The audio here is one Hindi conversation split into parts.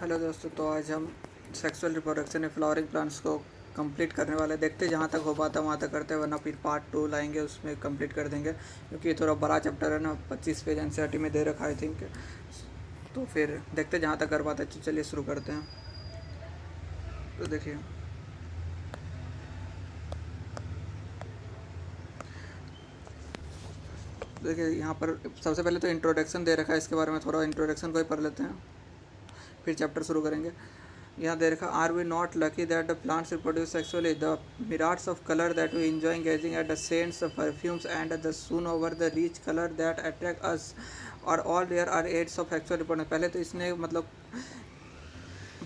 हेलो दोस्तों, तो आज हम sexual reproduction in flowering plants को कंप्लीट करने वाले हैं। देखते हैं जहाँ तक हो पाता है वहाँ तक करते हैं, वरना फिर पार्ट 2 लाएंगे, उसमें कंप्लीट कर देंगे क्योंकि ये थोड़ा बड़ा चैप्टर है ना। 25 पेज एनसीईआरटी में दे रखा आई थिंक। तो फिर देखते हैं जहाँ तक कर पाते हैं। तो चलिए शुरू करते हैं। तो देखिए यहाँ पर सबसे पहले तो इंट्रोडक्शन दे रखा है, इसके बारे में थोड़ा इंट्रोडक्शन को ही पढ़ लेते हैं, फिर चैप्टर शुरू करेंगे। यहाँ दे रखा, are we not lucky that the plants reproduce sexually, the myriads of colour that we enjoy gazing at the scents of perfumes and the soon over the rich color that attract us are all there are aids of sexual reproduction। पहले तो इसने मतलब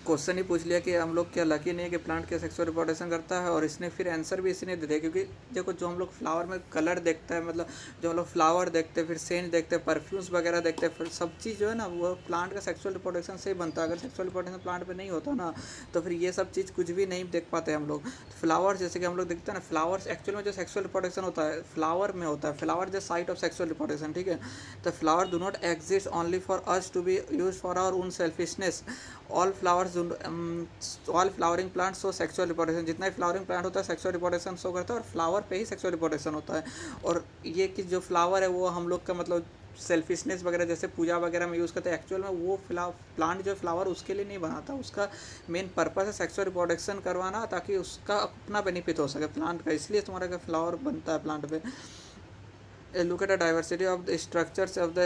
क्वेश्चन ही पूछ लिया कि हम लोग क्या लकी नहीं है कि प्लांट क्या सेक्सुअल रिप्रोडक्शन करता है, और इसने फिर आंसर भी इसने दे दिया। क्योंकि देखो, जो हम लोग फ्लावर में कलर देखते हैं, मतलब जो हम लोग फ्लावर देखते हैं, फिर सेंट देखते हैं, परफ्यूम्स वगैरह देखते हैं, फिर सब चीज़ जो है ना वो प्लांट का सेक्सुअल रिप्रोडक्शन से ही बनता है। अगर सेक्सुअल रिप्रोडक्शन प्लांट पे नहीं होता ना, तो फिर ये सब चीज़ कुछ भी नहीं देख पाते हम लोग। फ्लावर्स जैसे कि हम लोग देखते हैं ना, फ्लावर्स एक्चुअल में जो सेक्सुअल रिप्रोडक्शन होता है फ्लावर में होता है। Flower the site of sexual reproduction, ठीक है। तो flower do not exist only for us to be use for our own selfishness. All flowers all flowering plant show sexual reproduction. जितना ही फ्लावरिंग प्लांट होता है सेक्सुअल रिप्रोडक्शन शो करता है, और फ्लावर पे ही सेक्सुअल रिप्रोडक्शन होता है। और ये कि जो फ्लावर है वो हम लोग का मतलब सेल्फिशनेस वगैरह जैसे पूजा वगैरह में यूज़ करते हैं, एक्चुअल में वो प्लांट जो फ्लावर उसके लिए नहीं बनाता। उसका मेन पर्पस है सेक्सुअल रिप्रोडक्शन करवाना, ताकि उसका अपना बेनिफिट हो सके प्लांट का। इसलिए तुम्हारा फ्लावर बनता है प्लांट पे। Look at the diversity of the structures of the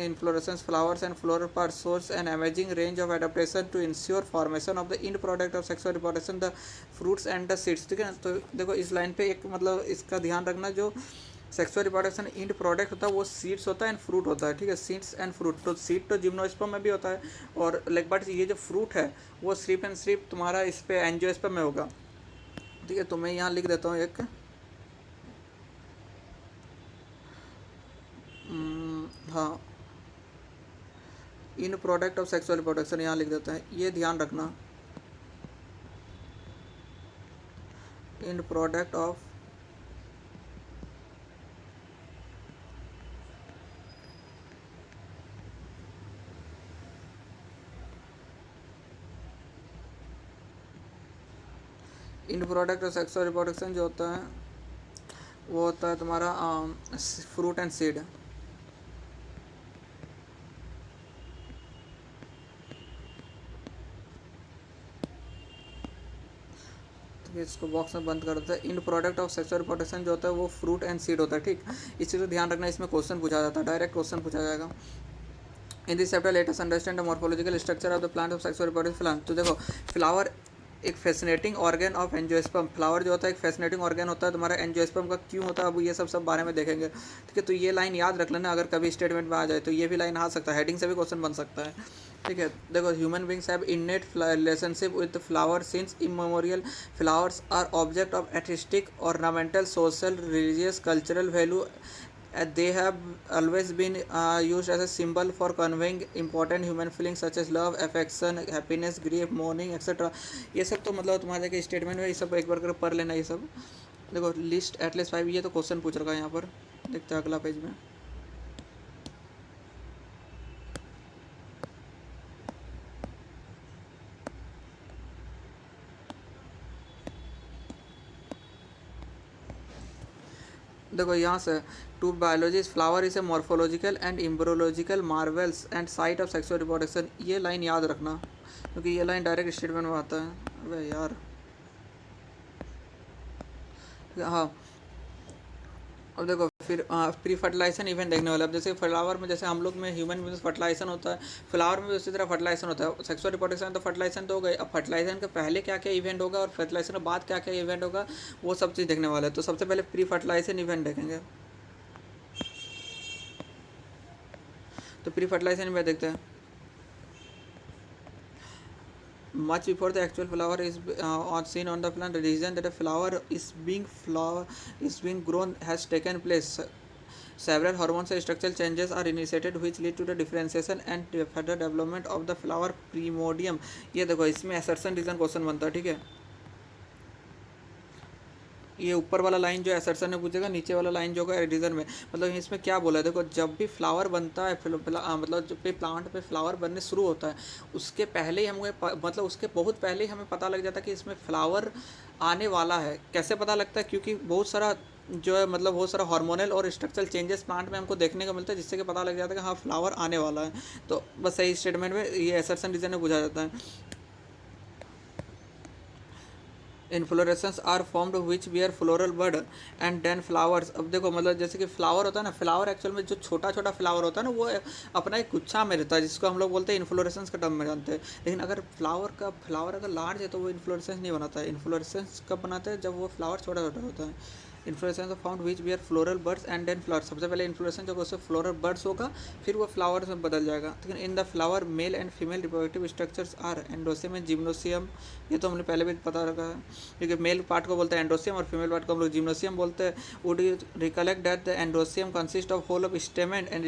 inflorescence flowers and floral parts shows an amazing range of adaptation to ensure formation of the end product of sexual reproduction, the fruits and the seeds। ठीक है ना। तो देखो इस लाइन पे एक मतलब इसका ध्यान रखना, जो सेक्सुअल रिप्रोडक्शन इंड प्रोडक्ट होता है वो सीड्स होता है एंड फ्रूट होता है, ठीक है। सीड्स एंड फ्रूट, तो सीड तो जिम्नोस्पर्म में भी होता है, और लाइक बट ये जो फ्रूट है वो सिर्फ एंड सिर्फ तुम्हारा इस पे एंजियोस्पर्म में होगा, ठीक है। तो मैं यहाँ लिख देता हूँ एक हाँ, in product of sexual reproduction यहाँ लिख देते हैं, ये ध्यान रखना। In product of in product of sexual reproduction जो होता है वो होता है तुम्हारा फ्रूट एंड सीड। इसको बॉक्स में बंद कर देते हैं। In product of sexual reproduction जो होता है वो फ्रूट एंड सीड होता है, ठीक। इस चीज़ को ध्यान रखना, इसमें क्वेश्चन पूछा जाता है, डायरेक्ट क्वेश्चन पूछा जाएगा। In this chapter let us understand the morphological structure of the plant of sexual reproduction plant. तो देखो, फ्लावर एक fascinating organ of angiosperm. Flower जो होता है एक फैसिनेटिंग ऑर्गन होता है तुम्हारा एंजियोस्पर्म का। क्यों होता है अब ये सब बारे में देखेंगे, ठीक है। तो ये लाइन याद रख लेना, अगर कभी स्टेटमेंट में आ जाए तो ये भी लाइन आ सकता है, हेडिंग से भी क्वेश्चन बन सकता है, ठीक है। देखो, human beings have innate relationship with flower since immemorial. Flowers are object of artistic, ornamental, social, religious, cultural value. They have always been used as a symbol for conveying important human feelings such as love, affection, happiness, grief, mourning, etc। ये सब तो मतलब तुम्हारे के स्टेटमेंट में ये सब एक बार कर पढ़ लेना ये सब। देखो, लिस्ट एटलीस्ट 5, ये तो क्वेश्चन पूछ रखा है यहाँ पर। देखते हैं अगला पेज में। देखो यहाँ से, to biologist flower is a morphological and embryological marvels and site of sexual reproduction. ये लाइन याद रखना, क्योंकि ये लाइन डायरेक्ट स्टेटमेंट में आता है। अबे यार, हाँ। अब देखो फिर प्री फर्टिलाइजेशन इवेंट देखने वाला। अब जैसे फ्लावर में, जैसे हम लोग में ह्यूमन में फर्टिलाइजेशन होता है, फ्लावर में भी उसी तरह फर्टिलाइजेशन होता है। सेक्सुअल रिप्रोडक्शन तो फर्टिलाइजेशन तो हो गई, अब फर्टिलाइजेशन के पहले क्या क्या इवेंट होगा और फर्टिलाइजेशन के बाद क्या क्या इवेंट होगा, वो सब चीज़ देखने वाला है। तो सबसे पहले प्री फर्टिलाइजेशन इवेंट देखेंगे। तो प्री फर्टिलाइजेशन इवेंट देखते हैं। Much before the actual flower is seen on the plant, the reason that a flower is being grown has taken place. Several hormonal structural changes are initiated which lead to the differentiation and further development of the flower primordium। ये देखो, इसमें assertion reason क्वेश्चन बनता है, ठीक है। ये ऊपर वाला लाइन जो असर्शन ने पूछेगा, नीचे वाला लाइन जो होगा एडिशन में, मतलब इसमें क्या बोला है देखो, जब भी फ्लावर बनता है मतलब जब भी प्लांट पे फ्लावर बनने शुरू होता है उसके पहले ही हमें मतलब उसके बहुत पहले ही हमें पता लग जाता है कि इसमें फ्लावर आने वाला है। कैसे पता लगता है? क्योंकि बहुत सारा जो है मतलब बहुत सारा हार्मोनल और स्ट्रक्चरल चेंजेस प्लांट में हमको देखने को मिलता है, जिससे कि पता लग जाता है कि हाँ फ्लावर आने वाला है। तो बस सही स्टेटमेंट में ये असर्शन रीजन में पूछा जाता है। Inflorescence are formed which bear floral bud and then flowers. अब देखो मतलब जैसे कि फ्लावर होता है ना, फ्लावर एक्चुअल में जो छोटा छोटा फ्लावर होता है ना वो अपना एक गुच्छा में रहता है, जिसको हम लोग बोलते हैं इन्फ्लोरेसेंस का टर्म में जानते हैं। लेकिन अगर फ्लावर अगर लार्ज है तो वो इन्फ्लोरेसेंस नहीं बनाता है। इन्फ्लोरेसेंस कब बनाता है? जब वो फ्लावर छोटा छोटा होता है। Inflorescence of found which bear floral buds and then flower. सबसे पहले इन्फ्लोरेसेंस जब उससे फ्लोरल बर्ड्स होगा फिर वो फ्लावर्स में बदल जाएगा। लेकिन in the flower male and female reproductive structures are androecium and gynoecium. ये तो हमने पहले भी पता रखा है, क्योंकि मेल पार्ट को बोलते हैं एंडोसियम और फीमेल पार्ट को हम लोग जिम्नोसियम बोलते हैं। Would you recollect that the androecium consist of whorl of stamen and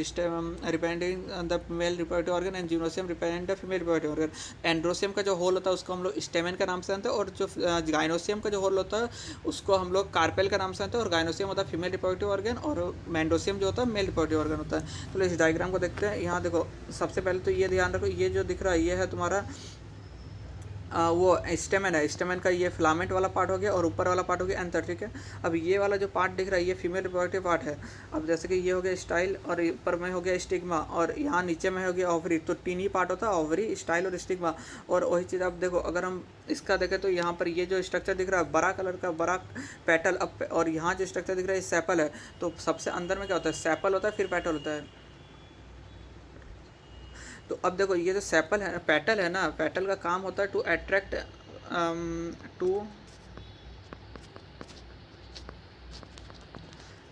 representing the male reproductive organ and gynoecium representing the female reproductive organ. Androecium का जो होल होता है उसको हम लोग स्टेमेन का नाम से जानते हैं, और जो गाइनोसियम का जो होल होता है उसको हम लोग कार्पेल का नाम से जानते हैं। और गाइनोसियम होता है फीमेल रिप्रोडक्टिव ऑर्गन और मैंडोसियम जो होता है मेल रिप्रोडक्टिव ऑर्गन होता है। तो इस डायग्राम को देखते हैं। यहाँ देखो सबसे पहले तो ये ध्यान रखो, ये जो दिख रहा है ये है तुम्हारा वो स्टेमेन है। स्टेमेन का ये फिलामेंट वाला पार्ट हो गया और ऊपर वाला पार्ट हो गया एंथर, ठीक है। अब ये वाला जो पार्ट दिख रहा है ये फीमेल रिप्रोडक्टिव पार्ट है। अब जैसे कि ये हो गया स्टाइल और ऊपर में हो गया स्टिग्मा और यहाँ नीचे में हो गया ओवरी। तो तीन ही पार्ट होता है, ओवरी, स्टाइल और स्टिग्मा। और वही चीज़ अब देखो अगर हम इसका देखें तो यहाँ पर ये जो स्ट्रक्चर दिख रहा है बड़ा कलर का बड़ा पेटल, अब और यहाँ जो स्ट्रक्चर दिख रहा है सेपल है। तो सबसे अंदर में क्या होता है? सेपल होता है, फिर पेटल होता है। तो अब देखो ये जो सेपल है पेटल है ना, पेटल का काम होता है to attract to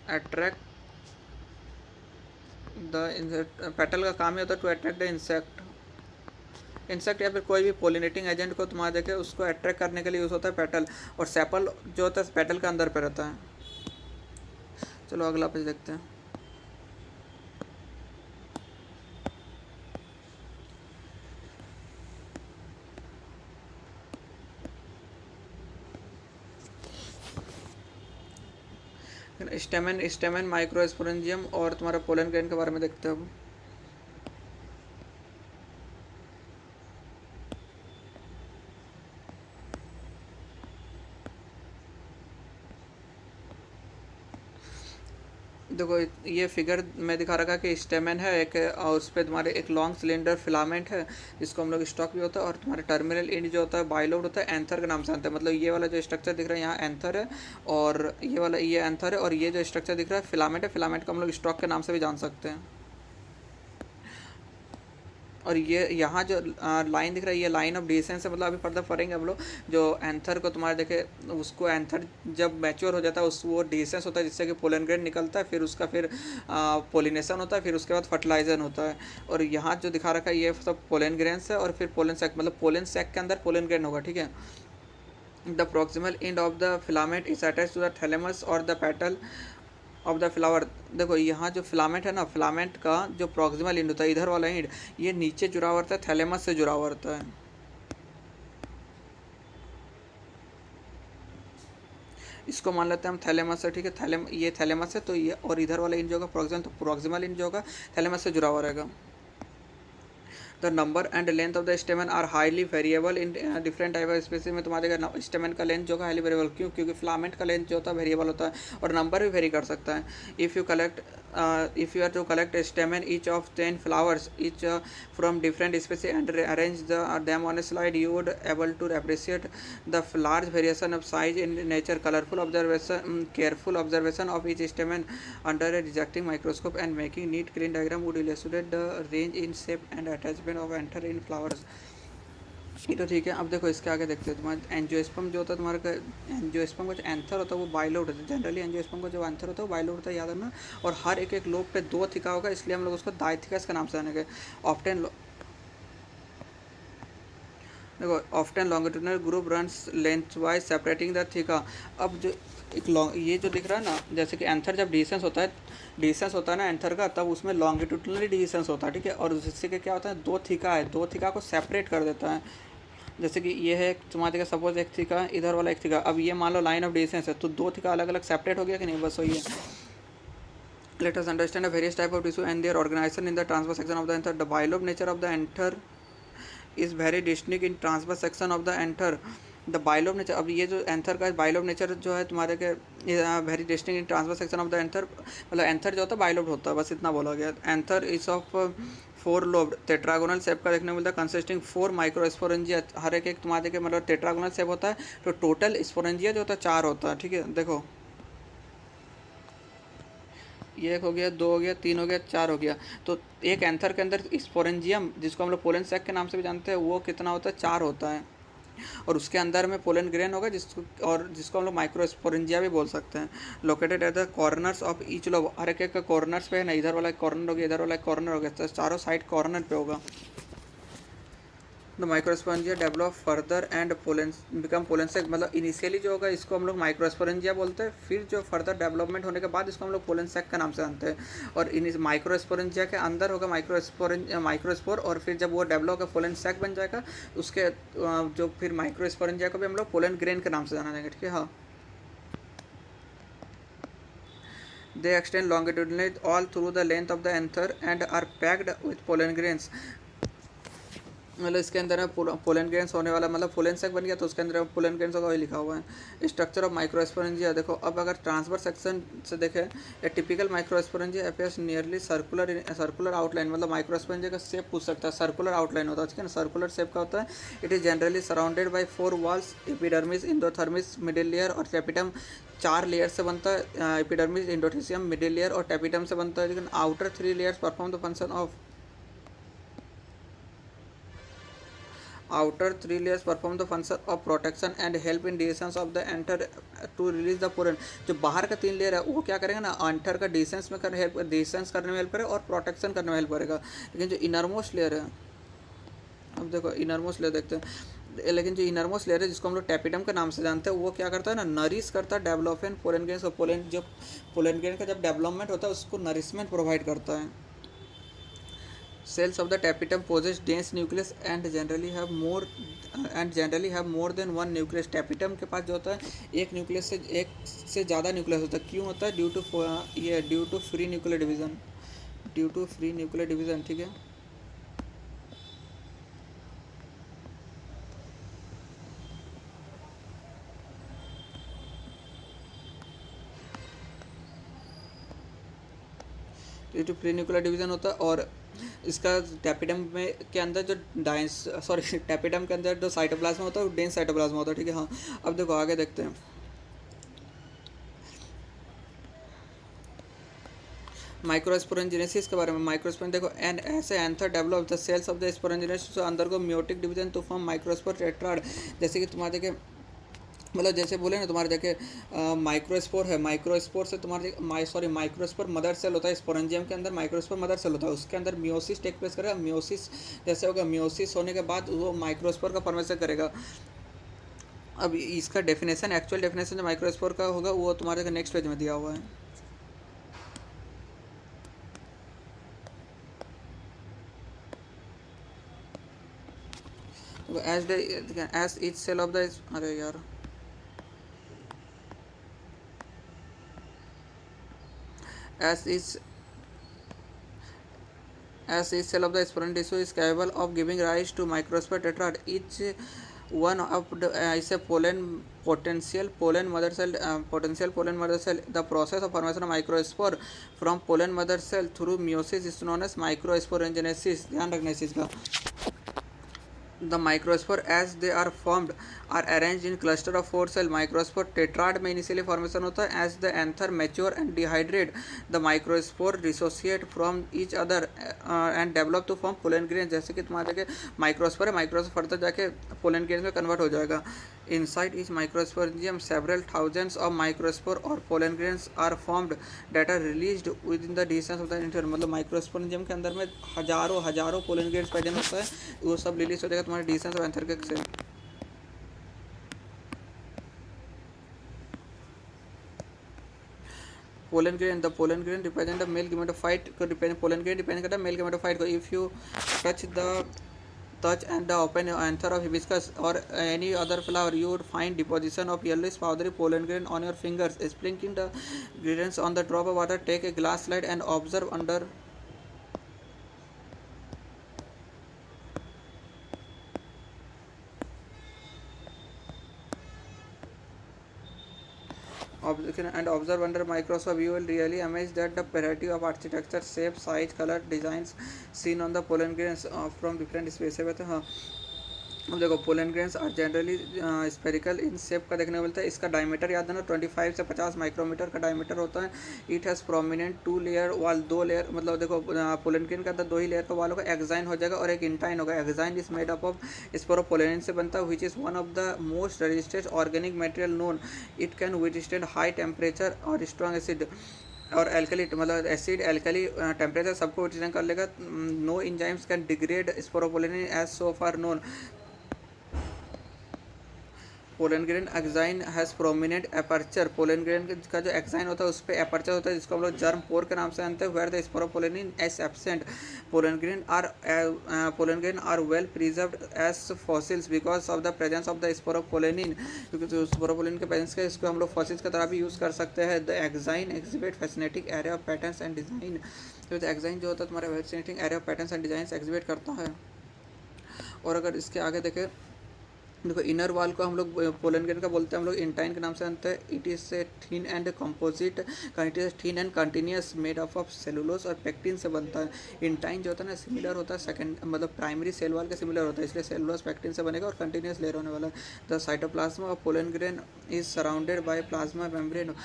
attract the petal का काम ही होता है टू अट्रैक्ट द इंसेक्ट या फिर कोई भी पोलिनेटिंग एजेंट को तुम्हारा देखे उसको अट्रैक्ट करने के लिए यूज़ होता है पेटल। और सेपल जो होता है पेटल के अंदर पे रहता है। चलो अगला पेज देखते हैं। स्टेमेन माइक्रोस्पोरेंजियम और तुम्हारा पोलन ग्रेन के बारे में देखते हैं अब। देखो ये फिगर में दिखा रखा है कि स्टेमेन है एक, और उस पर तुम्हारे एक लॉन्ग सिलेंडर फिलामेंट है जिसको हम लोग स्टॉक भी होता है। और तुम्हारे टर्मिनल एंड जो होता है बाइलोड होता है एंथर के नाम से जानते हैं। मतलब ये वाला जो स्ट्रक्चर दिख रहा है यहाँ एंथर है, और ये वाला ये एंथर है, और ये जो स्ट्रक्चर दिख रहा है फिलामेंट है। फिलामेंट को हम लोग स्टॉक के नाम से भी जान सकते हैं। और ये यहाँ जो लाइन दिख रहा है ये लाइन ऑफ डिसेंस है। मतलब अभी फर्दर पढ़ेंगे हम लोग। जो एंथर को तुम्हारे देखे उसको एंथर जब मैच्योर हो जाता है उस वो डिसेंस होता है जिससे कि पोलन ग्रेन निकलता है, फिर उसका फिर पोलिनेशन होता है, फिर उसके बाद फर्टिलाइजन होता है। और यहाँ जो दिखा रखा है ये सब पोलन ग्रेन्स है, और फिर पोलन सैक मतलब पोलन सैक के अंदर पोलन ग्रेन होगा, ठीक है। The proximal end of the filament is attach to the thalamus और the petal of the flower. देखो यहाँ जो फिलामेंट है ना, फिलामेंट का जो प्रॉक्सिमल एंड होता है इधर वाला एंड ये नीचे जुड़ा हुआ रहता है, थैलेमस से जुड़ा हुआ रहता है। इसको मान लेते हैं हम थैलेमस है, ठीक है। ये थैलेमस है तो ये, और इधर वाला एंड जो होगा प्रॉक्सिमल, तो प्रॉक्सिमल एंड जो होगा थैलेमस से जुड़ा हुआ रहेगा। The number and length of the stamen are highly variable in different type of species में। तुम्हारे स्टेमन का लेंथ जो है हाईली वेरिएबल, क्यों? क्योंकि फिलामेंट का लेंथ जो होता है वेरिएबल होता है और नंबर भी वेरी कर सकता है। If you are to collect stamen each of 10 flowers each from different species and arrange them on a slide, you would able to appreciate the large variation of size in nature. Careful observation of each stamen under a dissecting microscope and making neat clean diagram would illustrate the range in shape and attachment of anther in flowers. ये तो ठीक है। अब देखो इसके आगे देखते हैं। तुम्हारा एंजियोस्पर्म जो होता है तुम्हारा एंजियोस्पर्म का जो एंथर होता है वो बाइलोड होता है। जनरली एंजियोस्पर्म का जो एंथर होता है वो बाइलोड होता है, याद रखना। और हर एक एक लोब पे 2 थिका होगा, इसलिए हम लोग उसको डाइथिकस के नाम से जानेंगे। ऑफ्टन देखो often longitudinal groove runs lengthwise separating the theca. अब जो एक ये जो दिख रहा है ना, जैसे कि एंथर जब डिसेंस होता है ना एंथर का, तब उसमें लॉन्गिट्यूडनली डिसेंस होता है, ठीक है। और उससे के क्या होता है 2 थिका है, 2 थिका को सेपरेट कर देता है। जैसे कि ये है तुम्हारे का सपोज एक थी का, इधर वाला एक थी का, अब ये मान लो लाइन ऑफ डिस्टेंस है, तो दो थी का अलग अलग सेपरेट हो गया कि नहीं, बस वही है. Let us understand the various type of tissue and their organization in the transverse section of the anther. The bilobe nature of the anther is very distinct in transverse section of the anther. The bilobe nature, अब ये जो एंथर का बाइलोब नेचर जो है तुम्हारे के very distinct in transverse section of the anther, मतलब एंथर जो होता है बाइलोब होता है, बस इतना बोला गया. Anther is of four lobe tetragonal shape का देखने को मिलता है, कंसिस्टिंग फोर माइक्रोस्पोरेंजिया, हर एक तुम्हारे के मतलब टेट्रागोनल शेप होता है, तो टोटल स्पोरेंजिया जो होता है 4 होता है. ठीक है, देखो ये एक हो गया, 2 हो गया, 3 हो गया, 4 हो गया. तो एक एंथर के अंदर स्पोरेंजियम जिसको हम लोग पोलन सैक के नाम से भी जानते हैं, वो कितना होता है, 4 होता है. और उसके अंदर में पोलन ग्रेन होगा जिसको हम लोग माइक्रोस्पोरेंजिया भी बोल सकते हैं. Located at the corners of each lobe, हर एक का कॉर्नर्स पे है ना, इधर वाला कॉर्नर हो गया, इधर वाला कॉर्नर हो गया, तो चारों साइड कॉर्नर पे होगा. The microsporangia develop further and become pollen sac, मतलब इनिशियली जो होगा इसको हम लोग माइक्रोस्पोरेंजिया बोलते हैं, फिर जो फर्दर डेवलपमेंट होने के बाद इसको हम लोग पोलेंसेक का नाम से जानते हैं. और इन माइक्रोस्पोरेंजिया के अंदर होगा माइक्रोस्पोर, और फिर जब वो डेवलप होकर पोलेंसेक बन जाएगा, उसके जो फिर माइक्रोस्पोरेंजिया को भी हम लोग पोलन ग्रेन के नाम से जाना जाएगा. ठीक है, हाँ. They extend longitudinally all through the length of the anther and are packed with pollen grains. मतलब इसके अंदर है पोलन ग्रेन्स होने वाला, मतलब पोलन सेक बन गया तो उसके अंदर पोलन ग्रेन्स होगा, वही लिखा हुआ है. स्ट्रक्चर ऑफ माइक्रोस्पोरेंजिया देखो, अब अगर ट्रांसफर सेक्शन से देखें, ए typical microsporangia appears nearly circular outline, मतलब माइक्रोस्पोरेंजिया का शेप पूछ सकता है, सर्कुलर आउटलाइन होता है. ठीक है ना, सर्कुलर शेप का होता है. It is generally surrounded by 4 walls, epidermis, endothecium, middle layer और टेपिटम. 4 लेयर से बनता है, एपिडर्मिस, इंडोथीसियम, मिडिल लेयर और टेपिटम से बनता है. लेकिन outer 3 layers perform the function of outer 3 layers perform the function of protection and help in distance of the anther to release the pollen. जो बाहर का 3 लेयर है वो क्या करेगा ना, एंथर का डिस्टेंस करने में हेल्प करेगा और प्रोटेक्शन करने में हेल्प करेगा. लेकिन जो इनरमोस्ट लेयर है, अब देखो इनरमोस्ट लेयर देखते हैं, लेकिन जो इनरमोस्ट लेयर है जिसको हम लोग टेपिटम के नाम से जानते हैं, वो क्या करता है ना, नरिश करता है डेवलपमेंट पोलन ग्रेन्स, और पोलन ग्रेन का जब डेवलपमेंट होता है उसको नरिशमेंट प्रोवाइड करता है. Cells of the tapetum possess dense nucleus and generally have more than one nucleus. tapetum के पास जो होता है एक से ज़्यादा न्यूक्लियस होता है. क्यों होता है? Due to free nuclear division. ठीक है, due to free nuclear division होता है. और इसका टेपिडम में के अंदर जो टेपिडम के अंदर जो साइटोप्लाज्म होता है वो डेंस साइटोप्लाज्म होता है. ठीक है, हाँ. अब देखो आगे देखते हैं माइक्रोस्पोरेंजिनेसिस के बारे में. माइक्रोस्पोरें देखो, एन ऐसे anther develop the cells of the sporogenesis अंदर को meiotic division to form microspore tetrad. जैसे कि तुम्हारे देखे, मतलब जैसे बोले ना तुम्हारे देखे माइक्रोस्पोर है, माइक्रोस्पोर से तुम्हारे माइक्रोस्पोर मदर सेल होता है, स्पोरेंजियम के अंदर माइक्रोस्पोर मदर सेल होता है, उसके अंदर मियोसिस टेक प्लेस करेगा. मियोसिस जैसे होगा, मियोसिस होने के बाद वो माइक्रोस्पोर का फॉर्मेशन करेगा. अब इसका डेफिनेशन, एक्चुअल डेफिनेशन जो माइक्रोस्पोर का होगा वो तुम्हारे नेक्स्ट पेज में दिया हुआ है. As each cell of the, अरे यार, as each cell of the sporulin tissue is capable of giving rise to microspore tetrad. Each one of the is a potential pollen mother cell. The process of formation of microspore from pollen mother cell through meiosis is known as microsporangenesis. ध्यान रखना इस चीज़ का. The microspore as they are formed are arranged in cluster of 4 cell. microspore tetrad में initially formation होता है. As the anther mature and dehydrate, the microspore dissociate from each other and develop to form pollen grains. जैसे कि तुम्हारे के माइक्रोस्पोर है, माइक्रोस्पोर फर्दर जाके पोलन ग्रेन्स में कन्वर्ट हो जाएगा. Inside each microsporidium several thousands of microspore or pollen grains are formed that are released within the distance of the anther. मतलब माइक्रोस्पोरिडियम के अंदर में हजारों पोलन ग्रेन्स प्रेजेंट होता है, वो सब रिलीज हो जाएगा तुम्हारे डिस्टेंस ऑफ एंथर के से. Pollen grain, the pollen grain represent the mail gametophyte को, पोलन ग्रेन डिपेंड करता है मेल गेमेटोफाइट को. If you touch the touch and the open anther of hibiscus or any other flower, you would find deposition of yellowish powdery pollen grain on your fingers. Sprinkling the grains on the drop of water, take a glass slide and observe under and observe under microscope. You will really amazed that the variety of architecture, shape, size, color, designs seen on the pollen grains from different species. हाँ, अब देखो pollen grains are generally spherical in shape का देखने को मिलता है. इसका डायमीटर याद है ना 25 से 50 माइक्रोमीटर का डायमीटर होता है. इट हैज़ प्रोमिनेंट 2 लेयर वाल, 2 लेयर मतलब देखो पोलन ग्रेन के अंदर 2 ही लेयर का वाल होगा. एक्साइन हो जाएगा और एक इंटाइन होगा. Exine is made up of sporopollenin से बनता है which is one of the most resistant organic material known. It can withstand high temperature और स्ट्रॉन्ग एसिड और एल्कली मतलब एसिड एल्कली टेम्परेचर सबको विथस्टैंड कर लेगा. No enzymes can degrade sporopollenin as so far known. Pollen grain exine has prominent aperture. Pollen grain का जो एक्साइन होता है उस पर एपर्चर होता है जिसको हम लोग जर्म पोर के नाम से जानते हैं. Where the sporopollenin is absent. Pollen grain are well preserved as fossils because of the presence of the sporopollenin. क्योंकि जो स्पोरोपोलेनिन के प्रेजेंस के इसको हम लोग फॉसिल्स की तरह भी यूज़ कर सकते हैं. The exine exhibit fascinating area of patterns and design. तो एक्साइन जो होता है तुम्हारा fascinating area of patterns and design exhibit करता है. और अगर इसके आगे देखें देखो इनर वाल को हम लोग पोलन ग्रेन का बोलते हैं हम लोग इंटाइन के नाम से जानते हैं. It is a thin and composite. It is thin and continuous made of cellulose और पेक्टिन से बनता है. इंटाइन जो होता है ना सिमिलर होता है सेकंड मतलब प्राइमरी सेल वाल के सिमिलर होता है इसलिए सेलुलोज पेक्टिन से बनेगा और कंटिन्यूस लेयर होने वाला है. The cytoplasm of pollen grain is surrounded by plasma membrane.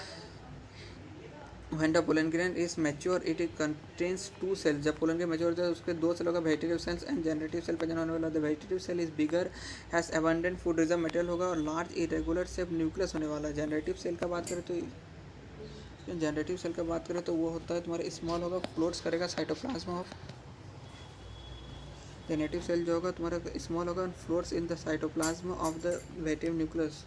When the pollen grain is mature, it contains 2 cells. जब पोलन ग्रेन मैच्योर होता है उसके 2 सेल होगा vegetative cells and generative cell पैदा होने वाला. The vegetative cell is bigger has abundant food reserve material होगा और लार्ज इरेगुलर शेप न्यूक्लियस होने वाला है. जनरेटिव सेल का बात करें तो वो होता है तुम्हारा स्मॉल होगा फ्लोट्स करेगा साइटोप्लाज्मा ऑफ. जनरेटिव सेल जो होगा तुम्हारा स्मॉल होगा floats in the cytoplasm of the vegetative nucleus.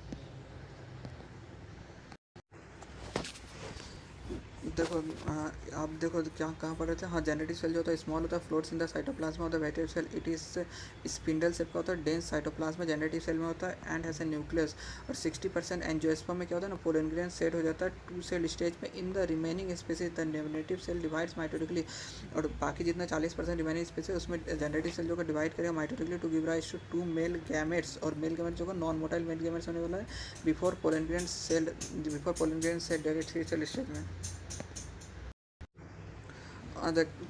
देखो आप देखो क्या कहाँ पर रहते हैं. हाँ जनरेटिव सेल जो होता है स्मॉल होता है floats in the cytoplasm of the vegetative cell. It is spindle shape का होता है. डेंस साइटोप्लाज्मा जनरेटिव सेल में होता है एंड हैज़ ए न्यूक्लियस. और 60% एंजियोस्पर्म में क्या होता है ना पोलन ग्रेन सेट हो जाता है 2 सेल स्टेज में. In the remaining species the generative cell divides mitotically. और बाकी जितना 40% रिमेनिंग स्पेसिस उसमें जनरेटिव सेल जो है डिवाइड करेगा mitotically to give rise to 2 male gametes. और मेल गैमेट्स जो नॉन मोटाइल मेल गैमेट्स होने वाला है before pollen grain cell direct cell stage में.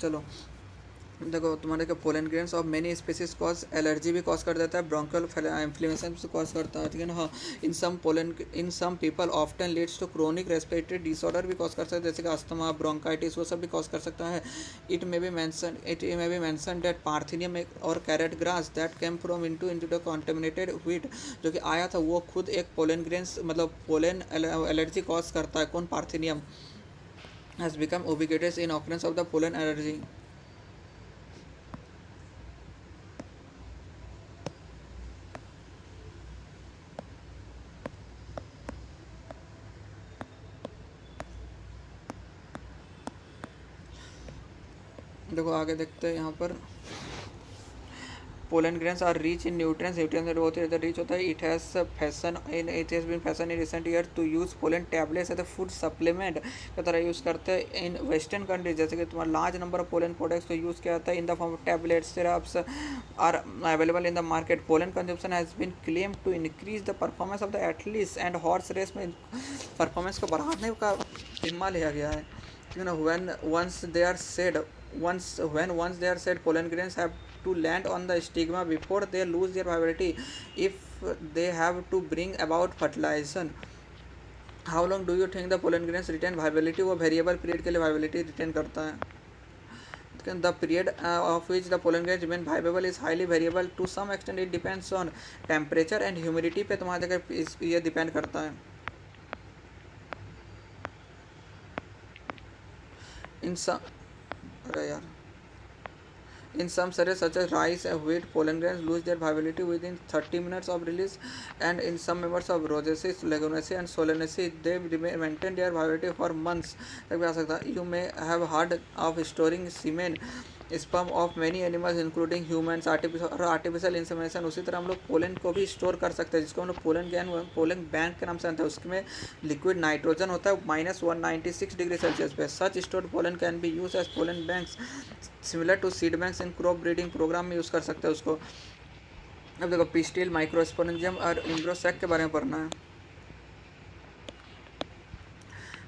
चलो देखो तुम्हारे के pollen grains of many species cause allergy भी कॉज कर देता है. ब्रोंकियल इन्फ्लेमेशन भी कॉज करता है. ठीक है ना. हाँ in some people often leads to chronic respiratory disorder भी कॉज कर सकता है जैसे कि अस्थमा ब्रोंकाइटिस वो सब भी कॉज कर सकता है. It may be mention that parthenium और carrot grass that came from into the contaminated wheat जो कि आया था वो खुद एक पोलन ग्रेन्स मतलब पोलन एलर्जी कॉज करता है. कौन पार्थिनियम has become ubiquitous in occurrence of the pollen allergy. देखो आगे देखते हैं यहाँ पर pollen grains are rich in nutrients. बहुत ही ज़्यादा रिच होता है. It has been fashion in recent year to use pollen tablets as a food supplement की तरह यूज़ करते हैं इन वेस्टर्न कंट्रीज. जैसे कि तुम्हारा large number of pollen products को यूज़ किया जाता है in the form of tablets syrups are available in the market. Pollen consumption has been claim to increase the performance of the athletes and horse race में परफॉर्मेंस को बढ़ाने का जिम्मा लिया गया है. You know when once they are said pollen grains have to land on the stigma before they lose their viability if they have to bring about fertilization. How long do you think the pollen grains retain viability? वो variable period के लिए viability retain करता है. The period of which the pollen grains remain viable is highly variable. To some extent it depends on temperature and humidity पे तुम्हारे जगह ये depend करता है. In some cereals such as rice and wheat, pollen grains lose their viability within 30 minutes of release, and in some members of Rosaceae, Leguminaceae and Solanaceae, they maintain their viability for months. You may have heard of storing semen sperm of many animals including humans, artificial insemination. उसी तरह हम लोग पोलन को भी स्टोर कर सकते हैं, जिसको हम लोग पोलन बैंक के नाम से जानते हैं। उसमें लिक्विड नाइट्रोजन होता है -196 डिग्री सेल्सियस पे। Such stored pollen can be use as pollen banks similar to seed banks in crop breeding programme में यूज़ कर सकते हैं उसको। अब देखो पिस्टिल, माइक्रोस्पोरेंजियम और इम्ब्रोसेक के बारे में पढ़ना है।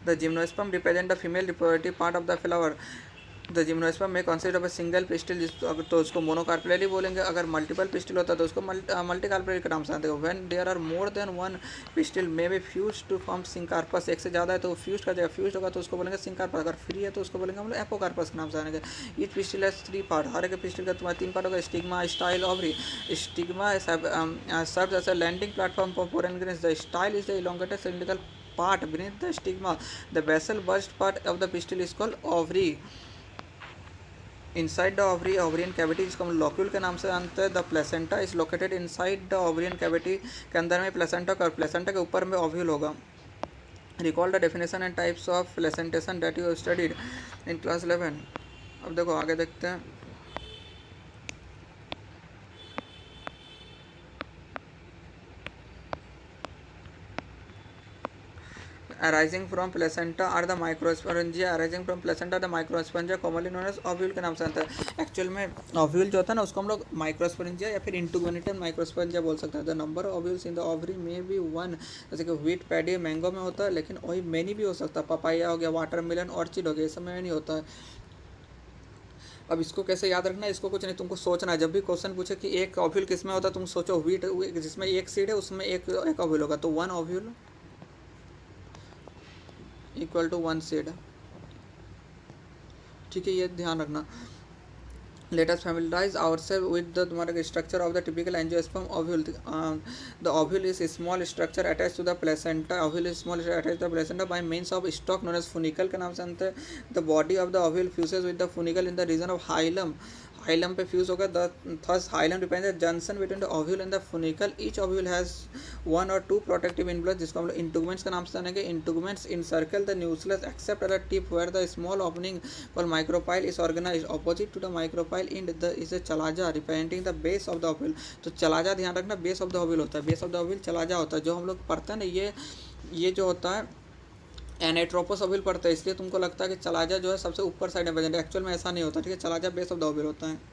The gynoecium represent the female reproductive part of the flower. The gynoecium may consist of a single pistil, तो उसको मोनोकार्पेली बोलेंगे। अगर मल्टीपल पिस्टिल होता है तो उसको मल्टीकार्पेली के नाम से आते हैं। When there are more than one pistil may be fuse to form syncarpous. एक से ज़्यादा है तो फ्यूज कर जाएगा, फ्यूज होगा तो उसको बोलेंगे सिंकार्पस। अगर फ्री है तो उसको बोलेंगे हम लोग एपोकार्पस के नाम से आएंगे। Each pistil has 3 part. हर एक पिस्टिल का तुम्हारा 3 पार्ट होगा। Stigma, style, ovary. Stigma serves as a landing platform for pollen grains. The style is the elongated cylindrical part beneath the stigma. The basal burst part of the pistil is called ovary. Inside the ovary, ovarian cavity, जिसको हम लॉक्यूल के नाम से जानते हैं। The placenta is located inside the ovarian cavity. के अंदर में प्लेसेंटा का, प्लेसेंटा के ऊपर में ओव्यूल होगा। Recall the definition and types of placentation that you studied in class 11। अब देखो आगे देखते हैं। arising from placenta are the microsporangia। arising from placenta the microsporangia commonly known as ovule के नाम से आता है। एक्चुअल में ओव्यूल जो होता है ना उसको हम लोग माइक्रोस्पोरेंजिया या फिर इंटुगुमेटेड माइक्रोस्पोरेंजिया बोल सकते हैं। The number of ovules in the ovary में बी 1, जैसे कि व्हीट, पैडी, मैंगो में होता है, लेकिन वही मैनी भी हो सकता है। पपाया हो गया, वाटरमेलन, ऑर्चिड हो गया, ये सब में नहीं होता है। अब इसको कैसे याद रखना है, इसको कुछ नहीं, तुमको सोचना है। जब भी क्वेश्चन पूछे कि एक ओव्यूल किस में होता है, तुम सोचो व्हीट जिसमें एक सीड है उसमें एक ओव्यूल होगा, तो 1 ओव्यूल इक्वल टू 1 सीड। ठीक है, ये ध्यान रखना। Let us familiarise ourselves with the तुम्हारा structure of the typical angiosperm ovule. The ovule is small structure attach to the placenta. Ovule is small attach to the placenta by means of stalk known as funicle के नाम से जानते हैं। The body of the ovule fuses with the funicle in the region of hilum. Hilum पे फ्यूज होगा। Thus hilum represent the junction between the ovule and the funicle. Each ovule has 1 or 2 protective envelopes, जिसको हम लोग इंटुगमेंट्स का नाम से जानेंगे। Integuments encircle the nucleus except at the tip where the small opening called micropyle is organised. Opposite to the micropyle end the is a chalaza representing the base of the ovule. तो चलाजा ध्यान रखना, बेस ऑफ द ओव्यूल होता है। Base of the ovule chalaza होता है। जो हम लोग पढ़ते हैं ना, ये जो होता है एनेट्रोपस ओव्यूल पढ़ते हैं, इसलिए तुमको लगता है कि चलाजा जो है सबसे ऊपर साइड में प्रेजेंट है। एक्चुअल में ऐसा नहीं होता। ठीक है, chalaza base of the ovule होता है।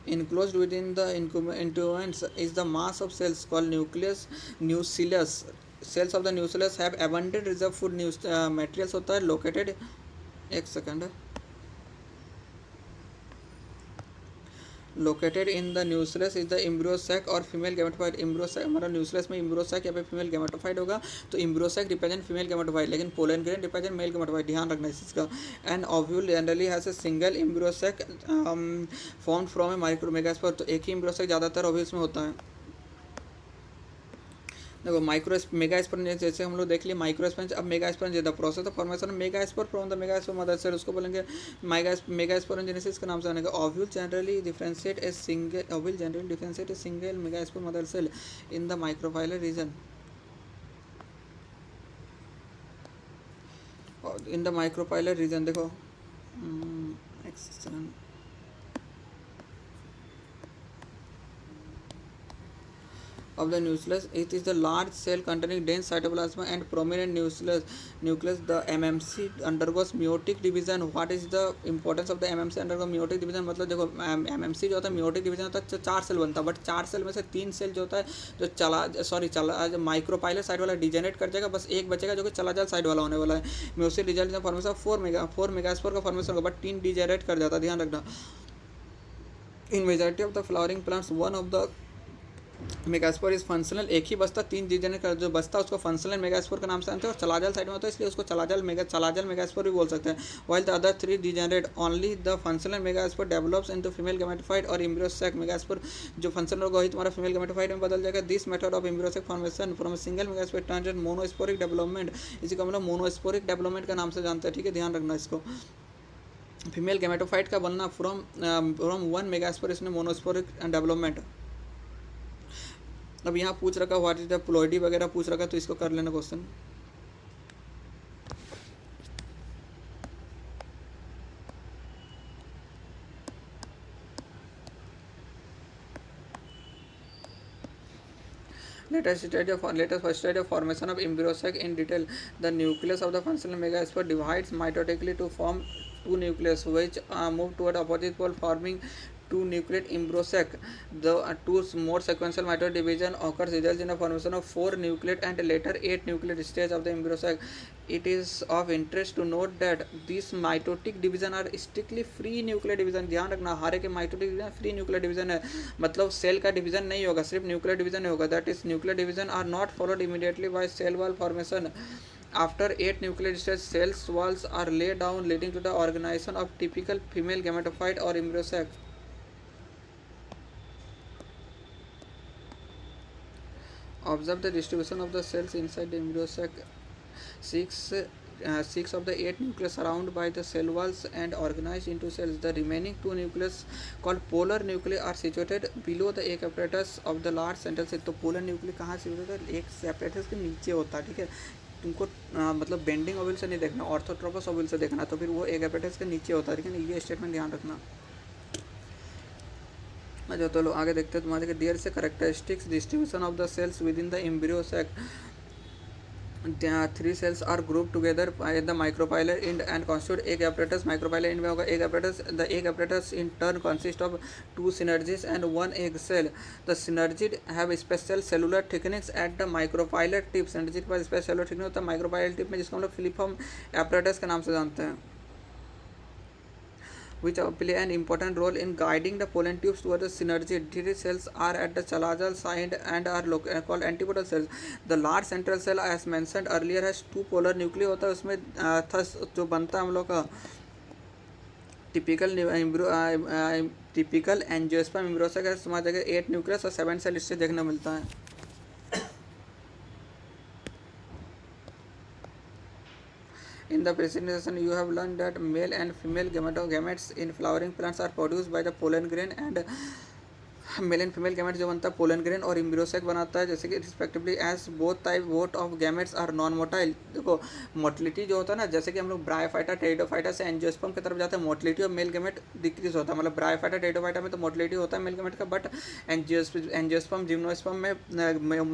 Enclosed within the incumbents is the mass of cells called nucleus. Cells of the nucleus have abundant reserve food materials होता है located। एक second. Located in the nucleus is the embryo sac और फीमेल गैमेटोफाइट। एम्ब्रियोसैक हमारा न्यूक्लियस में एम्ब्रियोसैक या फिर फीमेल गैमेटोफाइट होगा, तो एम्ब्रियोसैक रिप्रेजेंट फीमेल गैमेटोफाइट, लेकिन pollen grain represent male gametophyte. ध्यान रखना इस चीज़ का। And ovule generally has a single embryo sac formed from a micromegaspore. तो एक ही एम्ब्रियोसैक ज़्यादातर ओव्यूल्स में होता है। देखो मेगास्पोरेंज जैसे हम लोग देख लिए माइक्रोस्पोरेंज। अब megasporangium the process of formation of megaspore from the megaspore mother cell, उसको बोलेंगे मेगास्पोरेंजेनेसिस के नाम से जानेंगे। Ovule generally differentiate a single megaspore mother cell in the micropylar region. In the micropylar region देखो of the nucleus. It is the large cell containing dense cytoplasm and prominent nucleus. The MMC undergoes meiotic division. What is the importance of the MMC undergo meiotic division? मतलब देखो MMC जो होता है meiotic division होता है, 4 सेल बनता है, बट 4 सेल में से 3 सेल जो होता है जो माइक्रोपाइलर साइड वाला डिजेनरेट कर जाएगा, बस एक बचेगा जो कि चलाजाल साइड वाला होने वाला है। Meiosis result in formation of 4 megaspore का फॉर्मेशन होगा, बट 3 डिजेनरेट कर जाता है। ध्यान रखना। In majority of the flowering plants one of the megaspore is functional. एक ही बस्ता 3 डिजेनरेट कर जो बस्ता उसको फंक्शनल मेगास्पोर के नाम से जानते हैं, और चलाजाल साइड में होता है इसलिए उसको चलाजाल मेगास्पोर भी बोल सकते हैं। While the other 3 degenerate only the functional megaspore develops into female gametophyte और एम्ब्रियोसैक। मेगास्पोर जो फंक्शनल होगा वही तुम्हारा फीमेल गैमेटोफाइट में बदल जाएगा। This method of embryo sac formation from a single megaspore turns into monosporic development. इसी को हम लोग मोनोस्पोरिक डेवलपमेंट का नाम से जानते हैं। ठीक है, ध्यान रखना इसको। फीमेल गैमेटोफाइट का बनना फ्रॉम 1 मेगास्पोर, इसमें मोनोस्पोरिक डेवलपमेंट। अब यहाँ पूछ रखा व्हाट इज द प्लॉइडी वगैरह पूछ रखा, तो इसको कर लेना question. Let us first study the formation of embryo sac in detail. The nucleus of the functional megaspore divides mitotically to form two nucleus, which move toward opposite pole, forming two nucleate embryo sac. The two more sequential mitotic division occurs results in the formation of four nucleate and later eight nucleate stage of the embryo sac. It is of interest to note that these mitotic division are strictly free nuclear division. ध्यान रखना हर एक mitotic division free nuclear division है, मतलब सेल का डिवीजन नहीं होगा, सिर्फ न्यूक्लियर डिवीजन होगा. That is nuclear division are not followed immediately by cell wall formation. After 8 nuclear stage, cells walls are laid down, leading to the organization of typical female gametophyte or embryo sac. Observe the distribution of the cells inside the embryo sac. Six of the 8 nucleus surrounded by the cell walls and organized into cells. The remaining 2 nucleus called polar nuclei are situated below the एक apparatus of the large central cell. तो polar nuclei कहाँ situated है? एक apparatus के नीचे होता है, ठीक है. तुमको मतलब बेंडिंग ओवल से नहीं देखना, ऑर्थोट्रोपस ओवल से देखना, तो फिर वो एक apparatus के नीचे होता है, ठीक है ना. ये स्टेटमेंट ध्यान रखना. अच्छा तो लो आगे देखते हैं तुम्हारे डियर से characteristics distribution of the cells within the embryo sac. 3 cells are grouped together at the micropylar end and constitute egg apparatus. Micropylar end में होगा egg apparatus. The egg apparatus in turn consists of 2 synergids and 1 egg cell. The synergid have special cellular thickness at the micropylar tip. synergid के पास special cellular thickness होता है micropylar tip में, जिसको हम लोग फिलिफॉर्म apparatus के नाम से जानते हैं, which play an important role in guiding the pollen tubes towards the synergid. These cells are at the chalazal side and are called antipodal cells. The large central cell, as mentioned earlier, has 2 polar nuclei होता है. उसमें thus जो बनता है हम लोग का टिपिकल एंजियोस्पर्म एम्ब्रियो साक है. तुम्हारी जगह 8 न्यूक्लियस और 7 सेल इससे देखने मिलता है. In the preceding session, you have learned that male and female gametes in flowering plants are produced by the pollen grain, and male and female gametes जो बनता है पोलन ग्रेन और एम्ब्रियो सैक बनाता है, जैसे कि respectively as both of gametes are non motile. देखो मोटिलिटी जो होता है ना, जैसे कि हम लोग ब्रायोफाइटा टेरिडोफाइटा से एंजियोस्पर्म की तरफ जाते हैं, motility of male gamete decrease होता है. मतलब ब्रायोफाइटा टेरिडोफाइटा में तो मोटिलिटी होता है मेल गैमेट का, बट एंजियोस्पर्म जिम्नोस्पर्म में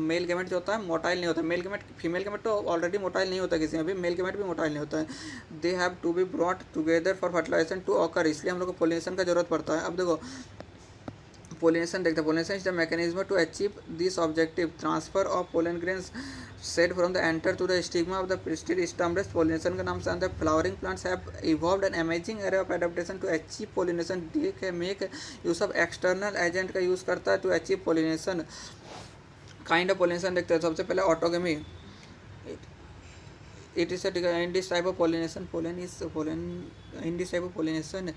मेल गैमेट जो होता है मोटाइल नहीं होता. मेल गैमेट फीमेल गैमेट तो ऑलरेडी मोटाइल नहीं होता किसी में भी, मेल गैमेट भी मोटाइल नहीं होता है. They have to be brought together for fertilization to occur, इसलिए हम लोग को पोलिनेशन का जरूरत पड़ता है. अब देखो पोलिनेशन देखते हैं. Pollination is the mechanism to achieve this objective, transfer of pollen grains shed from the anther to the stigma of the pistil स्टैम्बलेस. पोलिनेशन का नाम से आता है. Flowering plants have evolved an amazing array of adaptation to achieve pollination. They make use of external agent का यूज़ करता है to achieve pollination. Kind of pollination देखते हैं. सबसे पहले autogamy. It is in this type of pollination in this type of pollination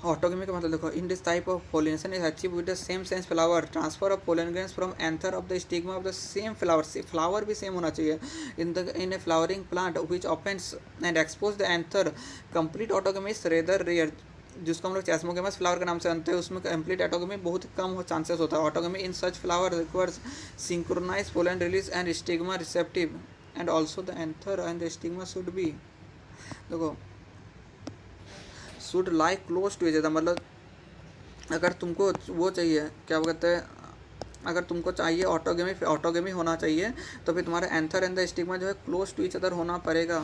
autogamy का मतलब देखो, in this type of pollination is achieve with the same sense flower, transfer of pollen grains from anther of the stigma of the same flower. Flower भी सेम होना चाहिए in a flowering plant which opens and expose the anther. Complete autogamy is rather rare, जिसको हम लोग चैस्मोगेमस फ्लावर के नाम से जानते हैं. उसमें कंप्लीट ऑटोगेमी बहुत कम चांसेस होता है. Autogamy in such flower requires synchronise pollen release and stigma receptive, and also the anther and the stigma should be, देखो should like close to each other. मतलब अगर तुमको वो चाहिए क्या कहते हैं, अगर तुमको चाहिए ऑटोगेमी होना चाहिए, तो फिर तुम्हारा एंथर एंड द स्टिग्मा जो है क्लोज टू ईच अदर होना पड़ेगा.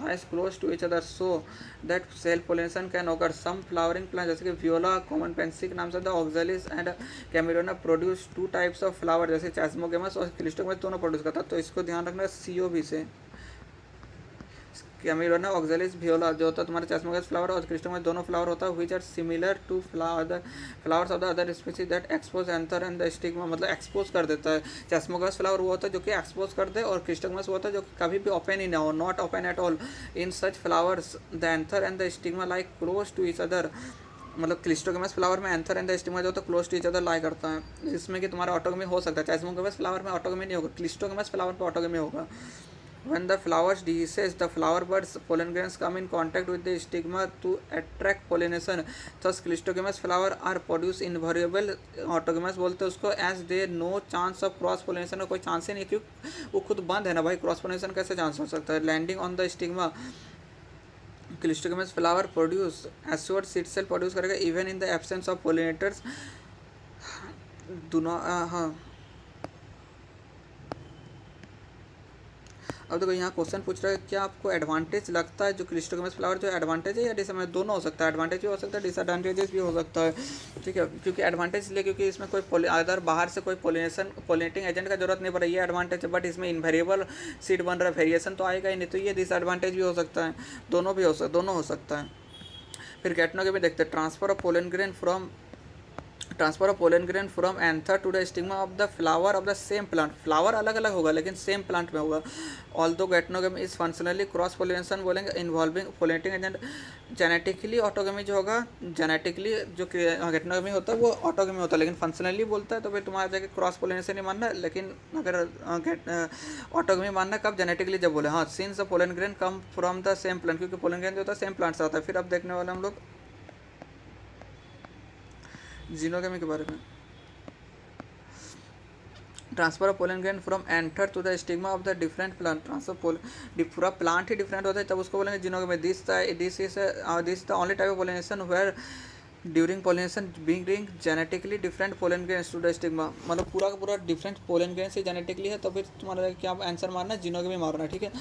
Lies close to each other so that self pollination can occur. Some flowering plant जैसे कि वियोला कॉमन पेंसी के नाम से, the Oxalis and Commelina produce 2 types of flower, जैसे चैस्मोगेमस और क्लिस्टोगेमस दोनों प्रोड्यूस करता है. तो इसको ध्यान रखना COV से. कैमेरोना ऑक्जेलिस वियोला जो होता है तुम्हारे चैस्मोगेमस फ्लावर और क्लिस्टोगेमस दोनों फ्लावर होता है, which are similar to flowers of the other species that expose anther and the stigma. मतलब एक्सपोज कर देता है. चैस्मोगेमस फ्लावर वो होता है जो कि एक्सपोज कर दे, और क्लिस्टोगेमस वो होता है जो कभी भी ओपन ही ना हो, not open at all. In such flowers the anther and the stigma like close to each other. मतलब क्लिस्टोगेमस फ्लावर में एंथर एंड द स्टिग्मा जो होता है close to each other lie करता है, जिसमें कि तुम्हारा ऑटोगेमी हो सकता है. चैस्मोगेमस फ्लावर में ऑटोगेमी नहीं होगा, क्लिस्टोगेमस फ्लावर पर ऑटोगेमी होगा. When the flowers dehisces, the flower buds pollen grains come in contact with the stigma to attract pollination. Thus, clistogamous flower are produced invariable. Autogamous बोलते हैं उसको, as there no chance of cross pollination. कोई चांस ही नहीं, क्योंकि वो खुद बंद है ना भाई, क्रॉस पोलिनेशन कैसे चांस हो सकता है. Landing on the stigma, cleistogamous flower produce assured seed set produce करेगा even in the absence of pollinators. अब देखो यहाँ क्वेश्चन पूछ रहा है क्या आपको एडवांटेज लगता है जो क्लिस्टोगेमस फ्लावर जो एडवांटेज है या डिसएडवांटेज, दोनों हो सकता है, एडवांटेज भी हो सकता है डिसएडवांटेजेस भी हो सकता है, ठीक है। क्योंकि एडवांटेज इसलिए क्योंकि इसमें कोई अदर बाहर से कोई पोलिनेटिंग एजेंट का जरूरत नहीं पड़ रही है, एडवांटेज है। बट इसमें इनवेरिएबल सीड बन रहा है, वेरिएशन तो आएगा ही नहीं, तो ये डिसएडवांटेज भी हो सकता है, दोनों हो सकता है। फिर गैटनो में देखते हैं transfer of pollen grain from anther to the stigma of the flower of the same plant. Flower अलग अलग होगा लेकिन सेम प्लांट में होगा। Although geitonogamy is functionally cross pollination बोलेंगे involving pollinating agent. Genetically autogamy जो होगा, जेनेटिकली जो गैटनोगेमी होता है वो ऑटोगेमी होता है, लेकिन फंक्शनली बोलता है तो फिर तुम्हारा जाके क्रॉस पोलिनेशन ही मानना। लेकिन अगर ऑटोगेमी मानना कब, जेनेटिकली जब बोले, हाँ, since the pollen grain come from the same plant, क्योंकि पोलन ग्रेन जो होता है सेम प्लांट से आता है। फिर अब देखने वाले हम लोग जीनोगेमी के बारे में। Transfer of pollen grain from anther to the stigma of the different plant. Transfer पूरा प्लांट ही डिफरेंट होता है तब उसको बोलेंगे xenogamy. This is the only type of pollination where during pollination bring genetically different pollen grains to the stigma. मतलब पूरा का पूरा डिफरेंट पोलन ग्रेन से जेनेटिकली है, तो फिर तुम्हारा क्या आंसर मारना है, जीनोगेमी मारना, ठीक है।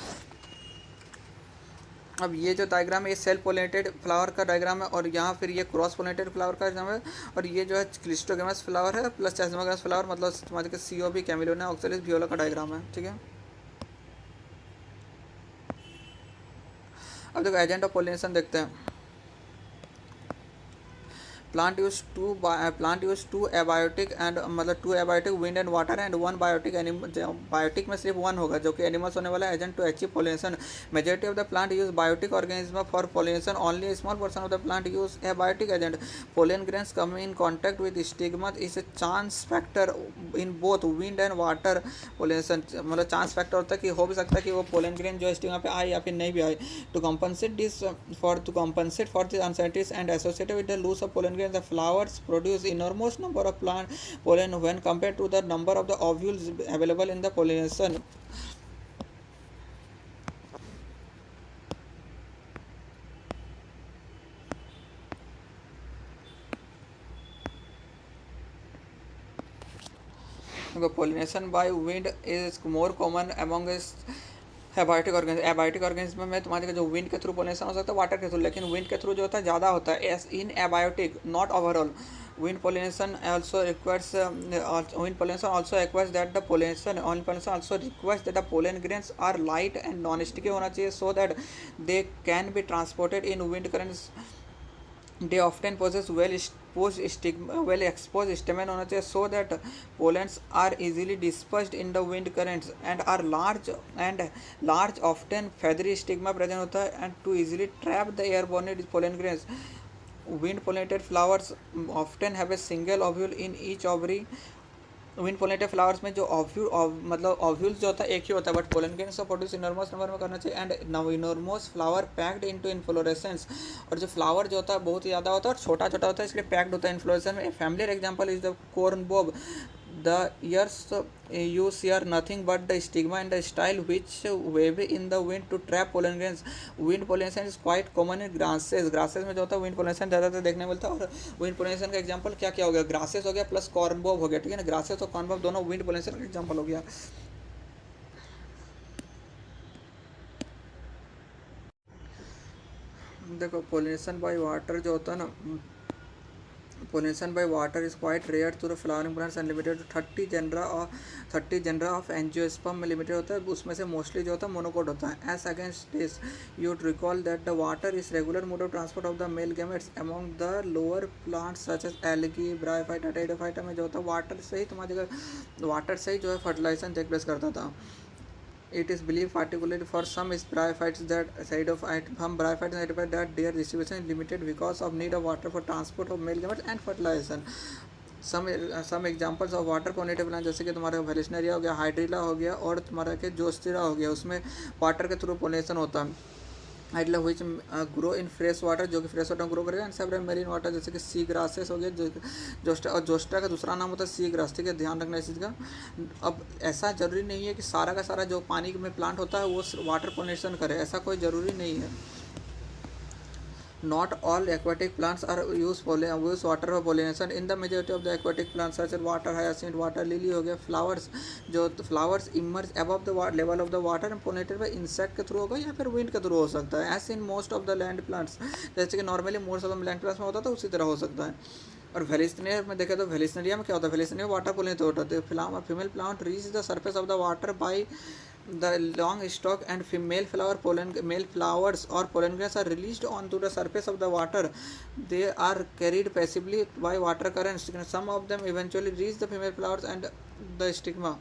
अब ये जो डायग्राम है ये सेल्फ पोलिनेटेड फ्लावर का डायग्राम है, और यहाँ फिर ये क्रॉस पोलिनेटेड फ्लावर का डायग्राम है, और ये जो है क्लिस्टोगेमस फ्लावर है प्लस चेस्मोगेमस फ्लावर, मतलब समझ के COB कैमिलोना ऑक्सैलिस वियोला का डायग्राम है, ठीक है। अब देखो एजेंट ऑफ पोलिनेशन देखते हैं। Plant use two abiotic and मतलब 2 abiotic wind and water and 1 biotic animal. Biotic में सिर्फ 1 होगा जो कि एनिमल्स होने वाला agent to achieve pollination. Majority of the plant use biotic organism for pollination, only small portion of the plant use abiotic agent. Pollen grains come in contact with stigma is a chance factor in both wind and water pollination. मतलब चांस फैक्टर होता है कि हो भी सकता है कि वो पोलन ग्रेन जो स्टिग्मा पे आए या फिर नहीं भी आए। To compensate for the uncertainties and associated with the loss of pollen grains, the flowers produce enormous number of plant pollen when compared to the number of the ovules available in the pollination. Pollination by wind is more common among abiotic organism में तुम्हारे जो विंड के थ्रू पोलिनेशन हो सकता है, वाटर के थ्रू, लेकिन विंड के थ्रू जो होता है ज़्यादा होता है। S in abiotic not overall wind pollination also requires that the pollination also requires that the pollen grains are light and non-sticky होना चाहिए so that they can be transported in wind currents. They often possess well exposed stamen होना चाहिए so that pollens are easily dispersed in the wind currents and are large often feathery stigma present होता है and to easily trap the airborne pollen grains. Wind pollinated flowers often have a single ovule in each ovary. Wind pollinated flowers में जो मतलब ओव्यूल्स जो होता है एक ही होता है, बट पोलन ग्रेन्स को प्रोड्यूस इनॉर्मस नंबर में करना चाहिए। And enormous flower packed into inflorescence, और जो फ्लावर जो होता है बहुत ही ज़्यादा होता है और छोटा छोटा होता है इसलिए पैक्ड होता है इन्फ्लोरेसेंस में। Familiar example is the corn Bob. The ears you share nothing but the stigma and the style which wave in the wind to trap pollen grains. Wind pollination is quite common in grasses. Grasses में जो होता है wind pollination ज़्यादातर देखने मिलता है। और wind pollination का एग्जांपल क्या क्या हो गया, grasses हो गया प्लस corn bob हो गया, ठीक है ना। grasses और corn bob दोनों wind pollination का एग्जांपल हो गया। देखो pollination by water जो होता है ना, pollination by water is quite rare to the flowering plants and limited to 30 genera of angiosperm में limited होता है। उसमें से मोस्टली जो होता है मोनोकोट होता है। As against this, you would recall that the water is regular mode of transport of the male gametes among the lower plants such as algae, bryophyta, pteridophyta में जो होता है वाटर से ही जो है फर्टिलाइजेशन टेक प्लेस करता था। It is believed, particularly for some bryophytes, that their distribution is limited because of need of water for transport of male gametes and fertilization. Some examples of water pollinated plants जैसे कि तुम्हारा वेलिस्नेरिया हो गया, हाइड्रिला हो गया और तुम्हारा के जोस्टिरा हो गया, उसमें वाटर के थ्रू पोलिनेशन होता है। Hydrilla which grow in fresh water, जो कि फ्रेश वाटर में ग्रो करेगा। एंड सेवरल मेरीन वाटर जैसे कि सी ग्रासेस हो गया, जोस्टा का दूसरा नाम होता है सी ग्रास, ठीक है, ध्यान रखना इस चीज़ का। अब ऐसा ज़रूरी नहीं है कि सारा का सारा जो पानी में प्लांट होता है वो वाटर पोलिनेशन करे, ऐसा कोई ज़रूरी नहीं है। Not all aquatic plants are use water for pollination. In the majority of the aquatic plants such as water hyacinth, water lily हो गया, flowers जो flowers emerge above the level of the water and pollinated by insect के थ्रू होगा या फिर wind के थ्रू हो सकता है. As in most of the land plants, जैसे कि normally most of the land plants में होता है तो उसी तरह हो सकता है. और वेलिस्नेरिया में देखें तो वेलिस्नेरिया में क्या होता है, वेलिस्नेरिया वाटर पोलिनेट होता है. Female plant reach the surface of the water bye the long stalk and female male flowers or pollen grains are released onto the surface of the water. They are carried passively by water currents. Some of them eventually reach the female flowers and the stigma.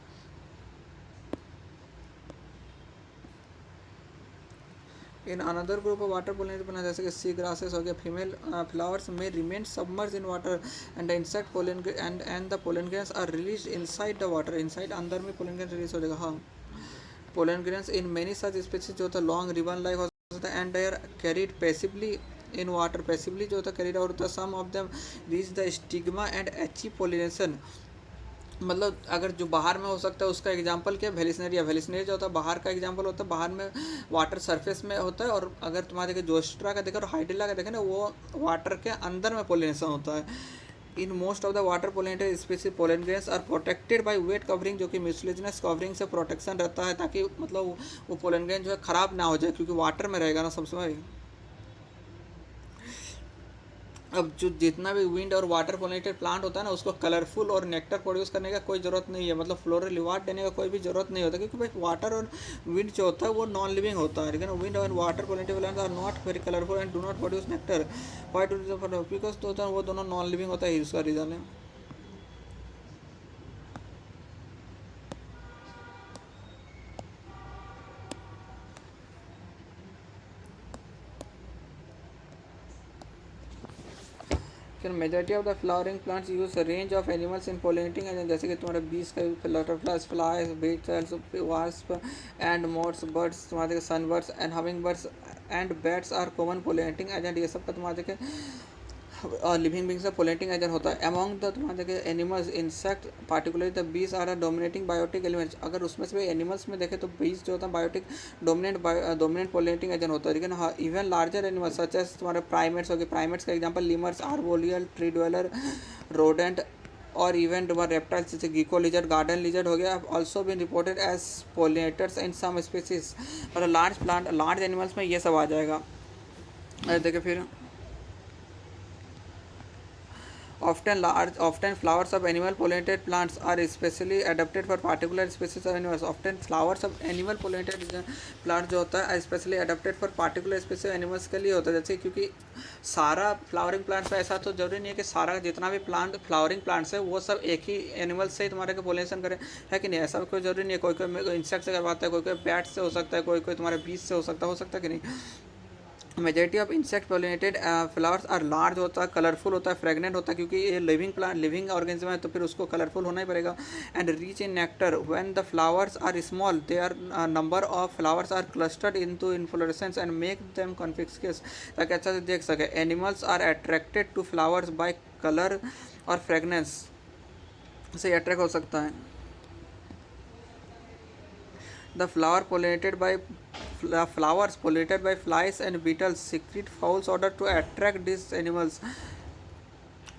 In another group of water pollinated plants जैसे कि sea grasses हो गया, female flowers may remain submerged in water and the insect pollen and the pollen grains are released inside the water. Inside अंदर में pollen grains release हो जाएगा. हाँ, pollen grains in many such species जो होता है long ribbon like हो सकता है and they are carried passively in water. passively जो होता है carried out होता है. some of them reach the stigma and achieve pollination. मतलब अगर जो बाहर में हो सकता है उसका एग्जांपल क्या है, वेलिस्नेरिया. वेलिस्नेरिया जो होता है बाहर का एग्जांपल होता है, बाहर में वाटर सरफेस में होता है. और अगर तुम्हारे देखे जोस्ट्रा का देखें और हाइड्रिला का देखें ना, वो वाटर के अंदर में पोलिनेशन होता है. In most of the water pollinated species pollen grains are protected by wet covering, जो कि म्यूसिलेजिनस कवरिंग से प्रोटेक्शन रहता है ताकि मतलब वो पोलन ग्रेन जो है ख़राब ना हो जाए क्योंकि वाटर में रहेगा ना सब समय. अब जो जितना भी विंड और वाटर पोलिनेटेड प्लांट होता है ना, उसको कलरफुल और नेक्टर प्रोड्यूस करने का कोई ज़रूरत नहीं है, मतलब फ्लोरल रिवार्ड देने का कोई भी ज़रूरत नहीं होता क्योंकि भाई वाटर और विंड जो होता है वो नॉन लिविंग होता है. लेकिन विंड और water pollinated plants are not very colourful and do not produce nectar. Why do because तो वो दोनों नॉन लिविंग होता है, इसका रीज़न है. Majority of the flowering plants use range of animals in pollinating agent, जैसे कि तुम्हारे बीज का butterflies, flies, beetles, wasp and moths, birds, तुम्हारे sunbirds and hummingbirds and bats are common pollinating agent. ये सब का तुम्हारे के और लिविंग बींग्स का पोलिनेटिंग एजेंट होता है. अमॉन्ग द तुम्हारे देखे animals insect particularly the bees are dominating biotic elements. अगर उसमें से एनिमल्स में देखें तो बीज जो होता है बायोटिक डोमिनेंट पोलिनेटिंग एजेंट होता है. लेकिन हाँ, even larger animals such as तुम्हारे प्राइमेट्स हो गए. प्राइमेट्स का example lemurs, arboreal, tree dweller, rodent और इवन तुम्हारे रेप्टाइल्स जैसे गीको लिजर्ड, गार्डन लिजर्ड हो गया, also been reported as pollinators in some species. मतलब लार्ज एनिमल्स में ये सब आ जाएगा. देखिए फिर Often flowers of animal pollinated plants are specially adapted for particular species of animals. Often flowers of animal pollinated plants जो होता है specially adapted for particular species animals के लिए होता है. जैसे क्योंकि सारा फ्लावरिंग प्लांट्स में ऐसा तो जरूरी नहीं है कि सारा जितना भी फ्लावरिंग प्लांट्स है वो सब एक ही एनिमल से ही तुम्हारे को पोलिनेशन करे, है कि नहीं. ऐसा कोई जरूरी नहीं है. कोई कोई इंसेक्ट से करवाता है, कोई कोई बैट से हो सकता है, कोई कोई तुम्हारे बीज से हो सकता है कि नहीं. Majority of insect pollinated flowers are large होता है, कलरफुल होता है, फ्रेगनेंट होता है क्योंकि ये लिविंग ऑर्गेनिज्म है तो फिर उसको कलरफुल होना ही पड़ेगा. And rich in nectar. When the flowers are small they are number of flowers are clustered into inflorescence and make them conspicuous, ताकि अच्छा से देख सके. Animals are attracted to flowers by colour और फ्रेगनेंस से अट्रैक्ट हो सकता है. The flowers pollinated by flies and beetles secrete fouls odor to attract these animals.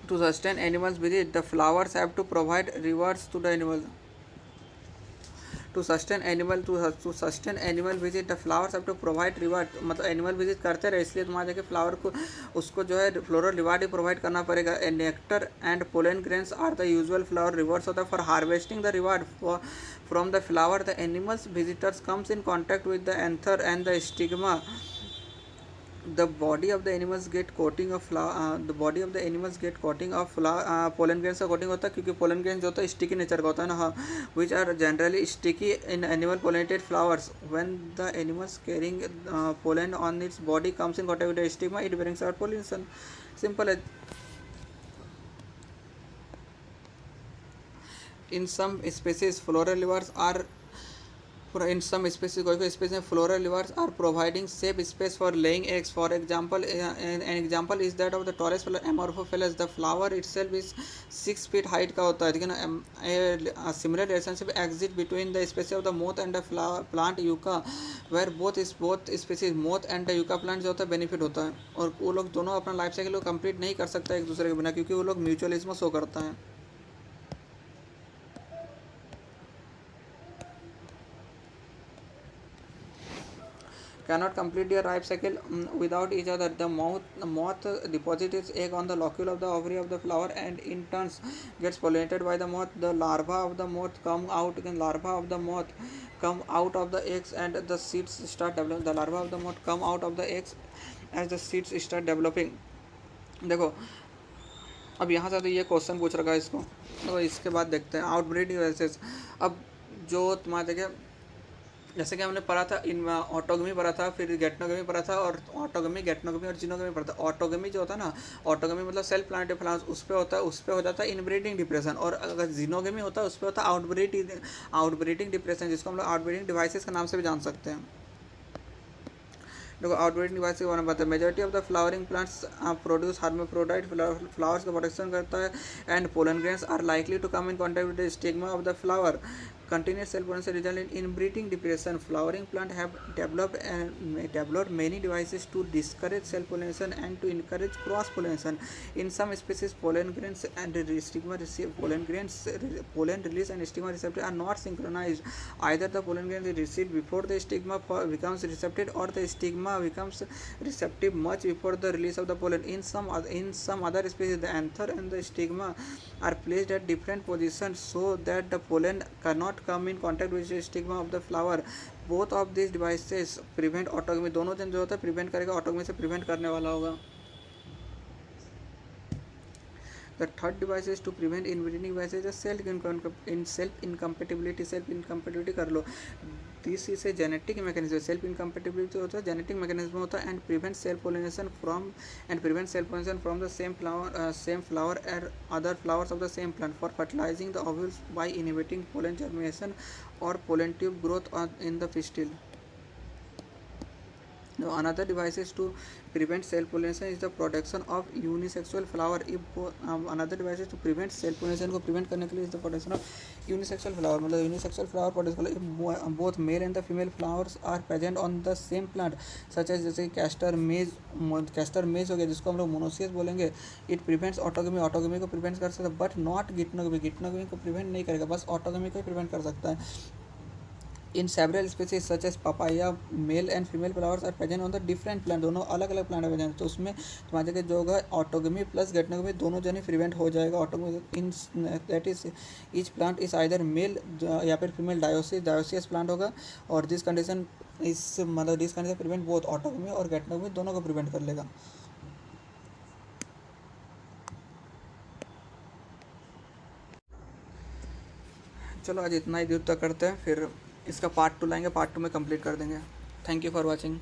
To sustain animals visit, the flowers have to provide rewards to the animals. To sustain animal visit, the flowers have to provide reward. मतलब एनिमल विजिट करते रहे इसलिए तुम्हारे के फ्लावर को उसको जो है फ्लोरल रिवार्ड ही प्रोवाइड करना पड़ेगा. Nectar and pollen grains are the usual flower rewards होता है. For harvesting the reward from the flower the animals visitors comes in contact with the anther and the stigma. The body of the animals get coating of pollen grains का coating होता है क्योंकि pollen grains जो होता है sticky nature का होता है ना, which are generally sticky in animal pollinated flowers. When the animals carrying pollen on its body comes in contact with the stigma, it brings out pollination. Simple as. In some species, floral in some species कोई species में floral livers are providing safe space for laying eggs. For example, an example is that of the tallest flower Amorphophallus. The flower itself is 6 feet height का होता है, लेकिन a similar relationship exists between the species of the moth and the plant yucca, where both species moth and the yucca plant जो होता है benefit होता है, और वो लोग दोनों अपना लाइफ साइकिल को कंप्लीट नहीं कर सकता एक दूसरे के बिना, क्योंकि वो लोग म्यूचुअलिज्म शो करता है. Cannot complete their life cycle without each other. The moth deposits its egg on the locule of the ovary of the flower and in turn gets pollinated by the moth. The larva of the moth come out of the eggs and the seeds start developing. The larva of the moth come out of the eggs as the seeds start developing. देखो अब यहाँ से तो ये क्वेश्चन पूछ रखा है इसको, तो इसके बाद देखते हैं आउटब्रीड डिवाइसेस. अब जो तुम्हारा देखिए, जैसे कि हमने पढ़ा था इन ऑटोगमी पढ़ा था, फिर गेटनोगमी पढ़ा था, और ऑटोगमी गेटनोगमी और जिनोगमी पढ़ा था. ऑटोगमी जो होता है ना, ऑटोगमी मतलब सेल्फ प्लांटेड फ्लावर्स, उस पर होता है, उस पर हो जाता है इनब्रीडिंग डिप्रेशन. और अगर जिनोगमी होता है उस पर होता है आउटब्रीडिंग डिप्रेशन, जिसको हम लोग आउटब्रीडिंग डिवाइसेस के नाम से भी जान सकते हैं. देखो आउटब्रीडिंग डिवाइस के बारे में बताते हैं. Majority of the flowering plants produce hermaphrodite flowers का प्रोडक्शन करता है, and pollen grains are likely to come in contact with the stigma of the flower. Continuous cell pollination result in inbreeding depression. Flowering plants have developed many devices to discourage cell pollination and to encourage cross pollination. In some species, pollen grains and stigma receive pollen release and stigma receptor are not synchronized. Either the pollen grain is received before the stigma becomes receptive, or the stigma becomes receptive much before the release of the pollen. In some other species, the anther and the stigma are placed at different positions so that the pollen cannot come in contact with the stigma of the flower. Both of these devices prevent autogamy. दोनों जन जो होता है प्रिवेंट करेगा, ऑटोगमी से प्रिवेंट करने वाला होगा. The third device is to prevent inbreeding devices is self incompatibility कर लो. This is a genetic mechanism. Self incompatibility होता है genetic mechanism होता है, and prevents cell pollination from the same flower and other flowers of the same plant for fertilizing the ovules by inhibiting pollen germination or pollen tube growth in the pistil. Now, another device is to prevent cell pollination is the production of unisexual flower. Another device is to prevent cell pollination को prevent करने के लिए is the production of unisexual flower. मतलब unisexual flower produce if both male and the female flowers are present on the same plant, such as जैसे castor maize हो गया, जिसको हम लोग मोनोसियस बोलेंगे. It prevents autogamy को prevent कर सकता है, but not geitonogamy को prevent नहीं करेगा, बस autogamy को prevent कर सकता है. In several species such as papaya, male and female flowers are present on the different plant. दोनों अलग अलग प्लांट में, तो उसमें तुम्हारे जगह जो होगा ऑटोगमी प्लस गेटनोगमी दोनों जन ही प्रिवेंट हो जाएगा. Autogamy in that is each plant is either male या फिर फीमेल डायोसियस प्लांट होगा, और this condition prevent both autogamy और गेटनोगमी दोनों को प्रिवेंट कर लेगा. चलो आज इतना ही दूर तक करते हैं, फिर इसका पार्ट 2 लाएंगे, पार्ट 2 में कंप्लीट कर देंगे. Thank you for watching.